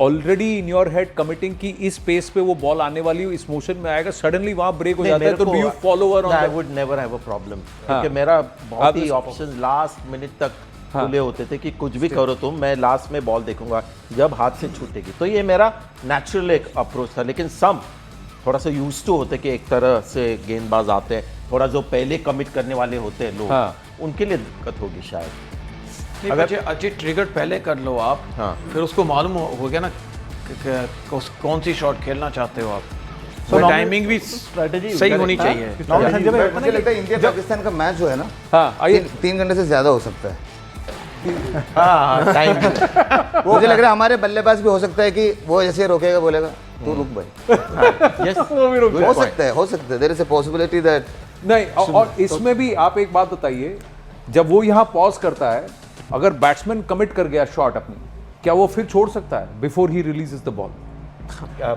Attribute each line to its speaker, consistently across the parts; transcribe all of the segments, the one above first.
Speaker 1: Already in your head committing की इस pace पे वो बॉल आने वाली है, इस मोशन में आएगा, सडनली वहां ब्रेक हो जाता है, तो do you follow over on that?
Speaker 2: I would never have a problem, क्योंकि मेरा बहुत ही ऑप्शन लास्ट मिनट तक खुले होते थे कि कुछ भी करो तुम, मैं लास्ट में बॉल देखूंगा जब हाथ से छूटेगी। तो ये मेरा नेचुरल एक अप्रोच था। लेकिन सम थोड़ा सा यूज टू होते कि एक तरह से गेंदबाज आते हैं, थोड़ा जो पहले कमिट करने वाले होते हैं लोग, उनके लिए दिक्कत होगी शायद।
Speaker 3: अगर अच्छी ट्रिगर पहले कर लो आप, फिर उसको मालूम हो गया ना कौन सी शॉट खेलना चाहते हो आप, तो टाइमिंग भी स्ट्रेटजी सही होनी चाहिए।
Speaker 4: मुझे लगता है इंडिया पाकिस्तान का मैच जो है ना 3 घंटे से ज्यादा हो सकता है।
Speaker 2: टाइम
Speaker 4: मुझे लग रहा है हमारे बल्लेबाज भी हो सकता है कि वो जैसे रोकेगा बोलेगा तू रुक भाई, हो सकता है there is a possibility that
Speaker 1: नहीं। और इसमें भी आप एक बात बताइए, जब वो यहाँ पॉज करता है, अगर बैट्समैन कमिट कर गया शॉट अपनी, क्या वो फिर छोड़ सकता है बिफोर ही releases the ball?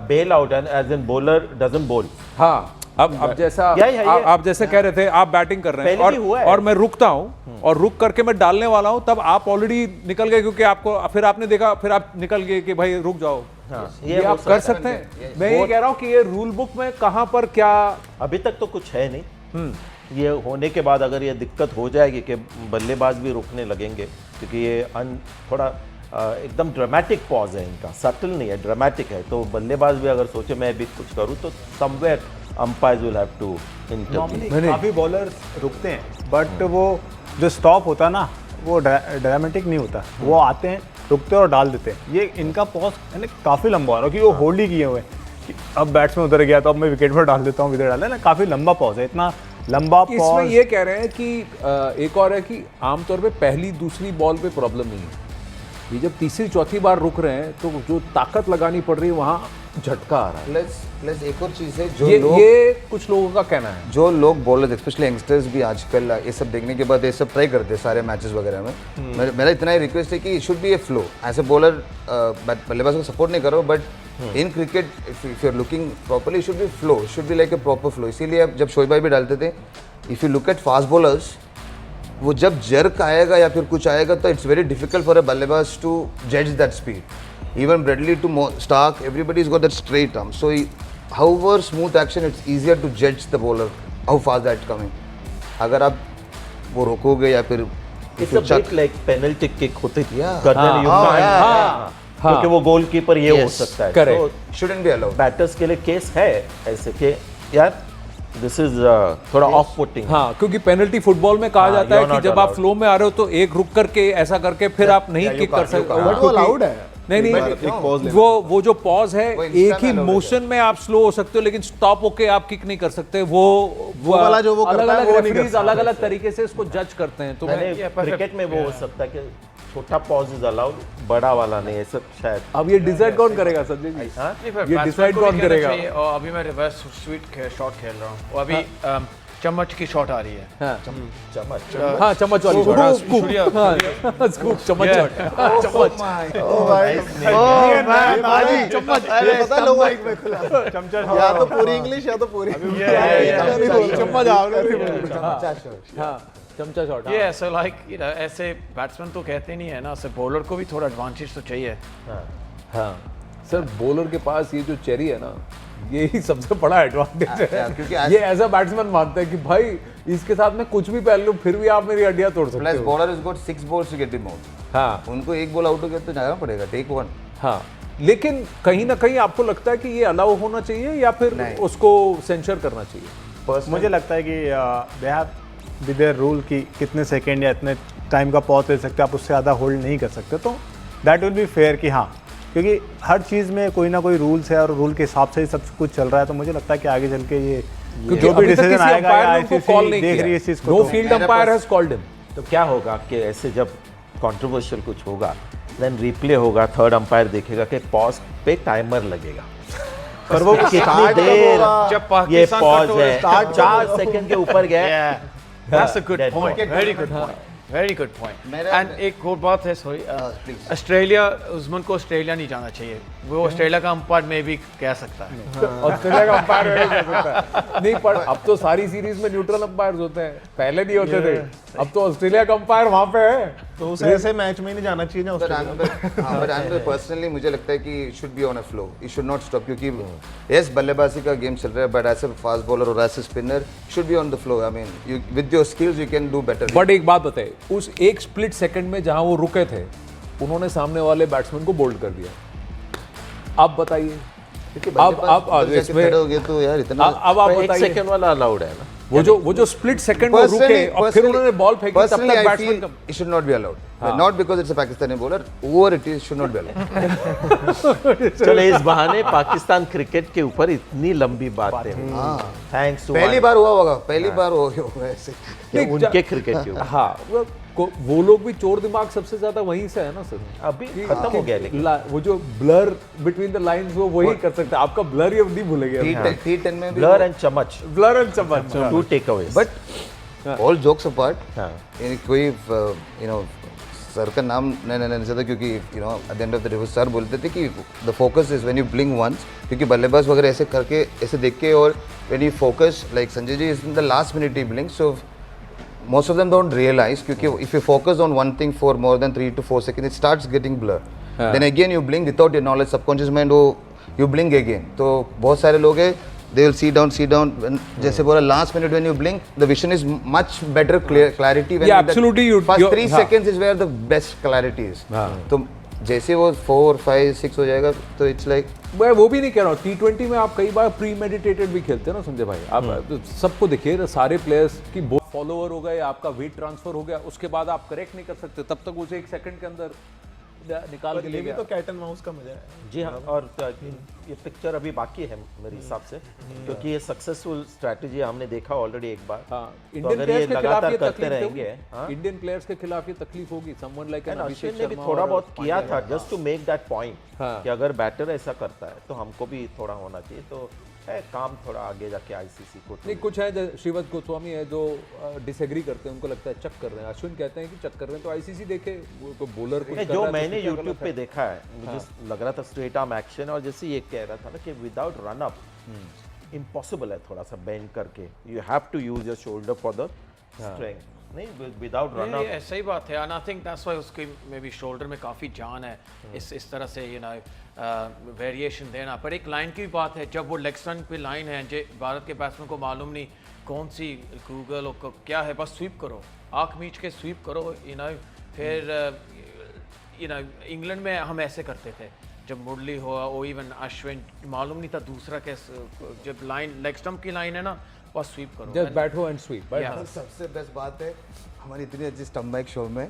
Speaker 2: Bail out as in bowler doesn't bowl.
Speaker 1: हाँ, अब जैसा आप जैसे कह रहे थे, आप बैटिंग कर रहे हैं और मैं रुकता हूं और रुक करके मैं डालने वाला हूं, तब आप ऑलरेडी निकल गए, क्योंकि आपको फिर आपने देखा, फिर आप निकल गए कि भाई रुक जाओ। ये आप कर सकते हैं। मैं ये कह रहा हूं कि ये रूल बुक में कहां पर क्या,
Speaker 2: अभी तक तो कुछ है नहीं। ये होने के बाद अगर ये दिक्कत हो जाएगी कि बल्लेबाज भी रुकने लगेंगे, क्योंकि ये थोड़ा एकदम ड्रामेटिक पॉज है इनका, सटल नहीं है, ड्रामेटिक है, तो बल्लेबाज भी अगर सोचे मैं भी कुछ करूं तो somewhere umpires will have to intervene.
Speaker 5: काफ़ी बॉलर्स रुकते हैं, बट वो जो स्टॉप होता है ना, वो ड्रामेटिक नहीं होता, वो आते हैं, रुकते हैं और डाल देते हैं। ये इनका पॉज यानी काफ़ी लंबा हो रहा है, कि वो होल्ड ही किए हुए कि अब बैट्समैन उधर गया तो अब मैं विकेट पर डाल देता हूँ, इधर डाला ना, काफ़ी लंबा पॉज है, इतना लंबा पॉज।
Speaker 1: इसमें ये कह रहे हैं कि एक और है कि आमतौर पे पहली दूसरी बॉल पे प्रॉब्लम नहीं है, ये जब तीसरी चौथी बार रुक रहे हैं तो जो ताकत लगानी पड़ रही है वहाँ झटका आ रहा है।
Speaker 4: प्लस एक और चीज़ है जो
Speaker 1: ये कुछ लोगों का कहना है,
Speaker 4: जो लोग बॉलर्स स्पेशली यंगस्टर्स भी आजकल ये सब देखने के बाद ये सब ट्राई करते हैं सारे मैचेस वगैरह में। मेरा इतना ही रिक्वेस्ट है कि it should be a flow. As a bowler बल्लेबाज को सपोर्ट नहीं करो, but in cricket if you are looking properly should be flow, should be like a proper flow. इसीलिए अब जब शोएब भाई भी डालते थे, if you look at fast bowlers, वो जब जर्क आएगा या फिर कुछ आएगा तो it's very difficult for a बल्लेबाज टू जज that speed. Even Brett Lee to Stark, everybody is got that straight arm, so however smooth action, it's easier to judge the bowler how fast that's coming. अगर आप वो रोकोगे या फिर
Speaker 2: it's a bit like penalty kick होती थी
Speaker 1: क्योंकि
Speaker 2: वो goalkeeper ये हो सकता है,
Speaker 1: तो
Speaker 4: shouldn't be allowed.
Speaker 2: बैटर्स के लिए केस है ऐसे कि यार दिस इज थोड़ा ऑफ पुटिंग।
Speaker 1: हाँ, क्योंकि पेनल्टी फुटबॉल में कहा जाता है कि जब आप फ्लो में आ रहे हो तो एक रुक करके ऐसा करके फिर आप नहीं किक कर सकते।
Speaker 5: बट वो अलाउड है।
Speaker 1: नहीं, वो जो पॉज है, एक ही मोशन में आप स्लो हो सकते हो, लेकिन स्टॉप होके आप किक नहीं कर सकते। वो
Speaker 5: वाला जो वो
Speaker 1: अलग-अलग रेफरीज अलग-अलग तरीके से इसको जज करते हैं। तो
Speaker 2: क्रिकेट में वो हो सकता है कि छोटा पॉज इज अलाउड, बड़ा वाला नहीं है सब शायद।
Speaker 1: अब ये डिसाइड कौन करेगा संजय जी? ये डिसाइड कौन करेगा?
Speaker 3: और अभी मैं रिवर्स स्वीट शॉट खेल रहा हूँ और अभी चम्मच की शॉट आ रही है।
Speaker 2: चम्मच
Speaker 1: हाँ, चम्मच वाली शॉट, स्कूप, चम्मच शॉट, चम्मच।
Speaker 5: या तो पूरी इंग्लिश या तो पूरी
Speaker 1: चमचा शॉट।
Speaker 3: ये ऐसा लाइक ऐसे बैट्समैन तो कहते नहीं है ना, सिर्फ बॉलर को भी थोड़ा एडवांटेज तो चाहिए।
Speaker 1: हाँ सर, बॉलर के पास ये जो चेरी है ना, यही सबसे बड़ा एडवांटेज है, क्योंकि ये एज अ बैट्समैन मानते हैं कि भाई इसके साथ मैं कुछ भी पहन लूं फिर भी आप मेरी हड्डियां तोड़ सकते हो।
Speaker 4: Plus bowler is got 6 balls to get him out. हाँ, उनको एक बॉल आउट हो गया तो जाना पड़ेगा, टेक 1।
Speaker 1: हाँ, लेकिन कहीं ना कहीं आपको लगता है कि ये अलाउ होना चाहिए या फिर उसको सेंसर करना चाहिए?
Speaker 5: मुझे लगता है कि they have with their rule कि कितने सेकंड या इतने टाइम का पॉज ले सकते हैं, आप उससे ज़्यादा होल्ड नहीं कर सकते, तो दैट विल बी फेयर कि हाँ, क्योंकि हर चीज़ में कोई ना कोई रूल्स है और रूल के हिसाब से ही सब कुछ चल रहा है। तो मुझे लगता है कि आगे चल के ये जो भी डिसीजन आएगा या आईसीसी देख रही है इस चीज़ को,
Speaker 1: know field umpire has called him.
Speaker 2: तो क्या होगा कि ऐसे जब कंट्रोवर्शियल कुछ होगा, देन रिप्ले होगा, थर्ड अंपायर देखेगा कि पॉज पे टाइमर लगेगा, पर वो कितनी देर ये पॉज है, 4 सेकंड के ऊपर गया।
Speaker 3: That's a good point. Very good point. Very good point.
Speaker 4: मेरा-
Speaker 3: एंड एक और बात है, सॉरी,
Speaker 4: please.
Speaker 3: ऑस्ट्रेलिया, उस्मान को ऑस्ट्रेलिया नहीं जाना चाहिए, वो ऑस्ट्रेलिया का अंपायर में भी कह सकता है।
Speaker 1: ऑस्ट्रेलिया का अंपायर नहीं कर सकता। नहीं, पर अब तो सारी सीरीज में न्यूट्रल अंपायर्स होते हैं, पहले नहीं होते थे। अब तो ऑस्ट्रेलिया का अंपायर वहां पे है।
Speaker 5: तो उसे ऐसे मैच में नहीं जाना चाहिए ना
Speaker 4: बट पर्सनली मुझे लगता है कि should be on a flow, he should not stop, क्योंकि यस बल्लेबाजी का गेम चल रहा है, but as a fast bowler और as a spinner should be on the flow. I mean with your skills you can do better.
Speaker 1: But एक बात बताइए, उस एक स्प्लिट सेकंड में जहां वो रुके थे, उन्होंने सामने वाले बैट्समैन को बोल्ड कर दिया। अब बताइए, अब इसमें
Speaker 4: हो गया तो यार इतना
Speaker 1: अब आप
Speaker 2: एक
Speaker 1: बताइए,
Speaker 2: सेकंड वाला अलाउड है ना,
Speaker 1: वो जो स्प्लिट सेकंड में रुके और फिर उन्होंने बॉल फेंकी, तब तक बैट्समैन का
Speaker 4: it should not be allowed. Not because it's a Pakistani bowler, over it is should not be allowed.
Speaker 2: चलो इस बहाने पाकिस्तान क्रिकेट के ऊपर इतनी लंबी बातें हुई। थैंक्स टू
Speaker 4: पहली बार हुआ होगा, पहली बार हो गया होगा ऐसे।
Speaker 2: उनके क्रिकेट के ऊपर।
Speaker 1: हाँ, वो लोग भी चोर दिमाग सबसे ज्यादा वहीं से है ना सर।
Speaker 2: अभी खत्म हो गया, लेकिन
Speaker 1: वो जो ब्लर बिटवीन द लाइंस वो वही कर सकते हैं। आपका ब्लर ये नहीं भूलेंगे।
Speaker 4: T10 में भी
Speaker 2: ब्लर एंड चमच,
Speaker 1: ब्लर एंड चमच,
Speaker 2: to takeaways.
Speaker 4: But all jokes apart,
Speaker 2: हाँ।
Speaker 4: कोई यू नो सर का नाम नहीं चाहता, क्योंकि you know at the end of the day sir बोलते थे कि the focus is when you blink once, क्योंकि बल्लेबाज वगैरह ऐसे करके ऐसे देख के, और when you focus like Sanjay ji is in the last minute ही blink, so most of them don't realize, क्योंकि if you focus on one thing for more than 3 to 4 seconds, it starts getting blur. Then again you blink without your knowledge, subconscious mind वो you blink again. तो बहुत सारे लोग हैं, they will see down. जैसे बोला last minute when you blink, the vision is much better clarity. When
Speaker 1: Yeah, absolutely.
Speaker 4: First 3 seconds is where the best clarity is. तो जैसे वो 4, 5, 6 हो जाएगा तो इट्स लाइक,
Speaker 1: मैं वो भी नहीं कह रहा हूँ। T20 में आप कई बार प्री मेडिटेटेड भी खेलते हैं ना संजय भाई। आप सबको देखिए, सारे प्लेयर्स की फॉलोअर हो गए, आपका वेट ट्रांसफर हो गया, उसके बाद आप करेक्ट नहीं कर सकते, तब तक उसे 1 सेकंड के अंदर निकाल के ले गया।
Speaker 5: तो कैट एंड माउस का मजा है।
Speaker 2: जी हाँ, और ये पिक्चर अभी बाकी है मेरे हिसाब से, क्योंकि ये सक्सेसफुल स्ट्रैटेजी हमने देखा ऑलरेडी एक बार।
Speaker 1: हाँ,
Speaker 2: तो
Speaker 1: इंडियन
Speaker 2: अगर ये
Speaker 1: प्लेयर्स के खिलाफ
Speaker 2: लगातार
Speaker 1: ये
Speaker 2: करते
Speaker 1: तकलीफ
Speaker 2: रहेंगे,
Speaker 1: होगी। इंडियन प्लेयर्स के खिलाफ ये तकलीफ होगी। समवन लाइक
Speaker 2: अश्विन ने भी थोड़ा बहुत किया था just to make that point कि अगर बैटर ऐसा करता है तो हमको भी थोड़ा होना चाहिए। तो है काम थोड़ा आगे जाके आईसीसी को।
Speaker 1: नहीं, कुछ है श्रीवत गोस्वामी है जो डिसएग्री करते हैं, उनको लगता है चक कर रहे हैं। अश्विन कहते हैं कि चक कर रहे हैं, तो आईसीसी देखे वो बॉलर को
Speaker 2: जो मैंने यूट्यूब पे देखा है, मुझे लग रहा था स्ट्रेट आर्म एक्शन, और जैसे ये कह रहा था ना कि विदाउट रन अप इम्पॉसिबल है थोड़ा सा बेंड करके, you have to use your shoulder for the strength. नहीं, विदाउट रन अप
Speaker 3: सही बात है। And I think that's why उसके में भी शोल्डर में काफ़ी जान है, इस तरह से यू नो वेरिएशन देना। पर एक लाइन की भी बात है, जब वो लेग स्टंप पे लाइन है, जो भारत के बैट्समैन को मालूम नहीं कौन सी गूगल और क्या है, बस स्वीप करो, आँख मीच के स्वीप करो, यू नो। फिर यू नो इंग्लैंड में हम ऐसे करते थे, जब मुरली हुआ और इवन अश्विन, मालूम नहीं था दूसरा कैसे, जब लाइन लेग स्टंप की लाइन है ना, बस स्वीप करो,
Speaker 1: जस्ट बैठो एंड स्वीप।
Speaker 4: सबसे बेस्ट बात है हमारी इतनी अच्छी स्टंप बैक शो में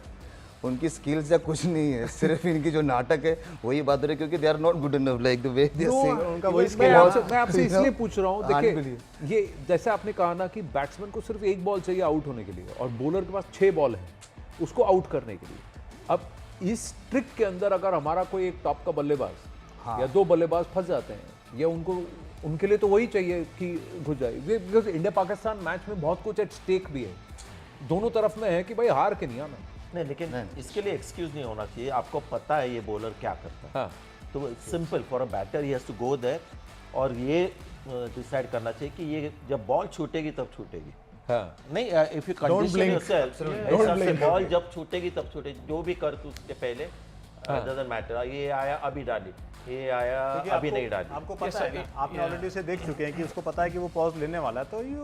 Speaker 4: उनकी स्किल्स या कुछ नहीं है, सिर्फ इनकी जो नाटक है वही बात हो रही है, क्योंकि they are not good enough like the way they are saying.
Speaker 5: उनका वही स्किल
Speaker 1: मैं आपसे इसलिए पूछ रहा हूँ, देखिए ये जैसे आपने कहा ना कि बैट्समैन को सिर्फ 1 बॉल चाहिए आउट होने के लिए, और बॉलर के पास 6 बॉल है उसको आउट करने के लिए। अब इस ट्रिक के अंदर अगर हमारा कोई एक टॉप का बल्लेबाज या 2 बल्लेबाज फंस जाते हैं, या उनके लिए तो वही चाहिए कि घुस जाए, बिकॉज इंडिया पाकिस्तान मैच में बहुत कुछ एट स्टेक भी है, दोनों तरफ में है कि भाई हार के नहीं आना।
Speaker 2: नहीं, लेकिन इसके लिए एक्सक्यूज नहीं होना चाहिए। आपको पता है ये बॉलर क्या करता है,
Speaker 1: हाँ।
Speaker 2: तो simple for a batter he has to go there, और ये डिसाइड करना चाहिए कि ये जब बॉल छूटेगी तब छूटेगी।
Speaker 1: हाँ।
Speaker 2: नहीं, if you condition yourself, ball जब छूटेगी तब छूटेगी, जो भी कर तू उसके पहले डजंट मैटर। ये आया अभी डाली, ये आया अभी नहीं डाली।
Speaker 5: आपको पता है ना, आपने ऑलरेडी उसे देख चुके हैं कि उसको पता है कि वो पॉज लेने वाला है, तो यू